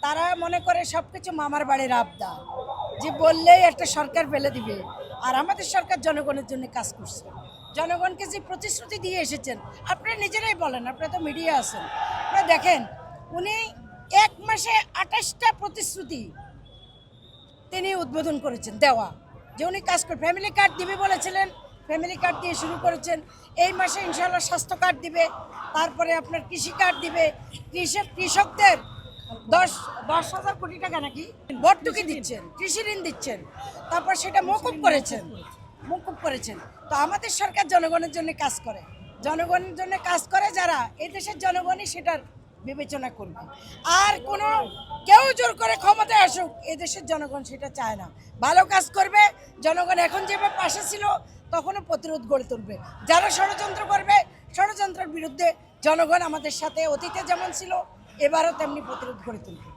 তারা মনে করে সব কিছু মামার বাড়ির আবদা, যে বললেই একটা সরকার ফেলে দিবে। আর আমাদের সরকার জনগণের জন্য কাজ করছে, জনগণকে যে প্রতিশ্রুতি দিয়ে এসেছেন, আপনারা নিজেরাই বলেন, আপনারা তো মিডিয়া আছেন, আপনারা দেখেন উনি 1 মাসে 28টা প্রতিশ্রুতি তিনি উদ্বোধন করেছেন দেওয়া, যে উনি কাজ করে ফ্যামিলি কার্ড দিবে বলেছিলেন, ফ্যামিলি কার্ড দিয়ে শুরু করেছেন। এই মাসে ইনশাআল্লাহ স্বাস্থ্য কার্ড দিবে, তারপরে আপনার কৃষি কার্ড দিবে, কৃষকদের 10,000 কোটি টাকা নাকি ভর্তুকি দিচ্ছেন, কৃষি ঋণ দিচ্ছেন, তারপর সেটা মকুব করেছেন। তো আমাদের সরকার জনগণের জন্য কাজ করে, জনগণের জন্য কাজ করে যারা, এই দেশের জনগণই সেটার বিবেচনা করবে। আর কোনো কেউ জোর করে ক্ষমতায় আসুক, এদেশের জনগণ সেটা চায় না। ভালো কাজ করবে জনগণ, এখন যেভাবে পাশে ছিল তখনও প্রতিরোধ গড়ে তুলবে। যারা ষড়যন্ত্র করবে, ষড়যন্ত্রের বিরুদ্ধে জনগণ আমাদের সাথে অতীতে যেমন ছিল, এবারও তেমনি প্রতিরোধ গড়ে তুলবে।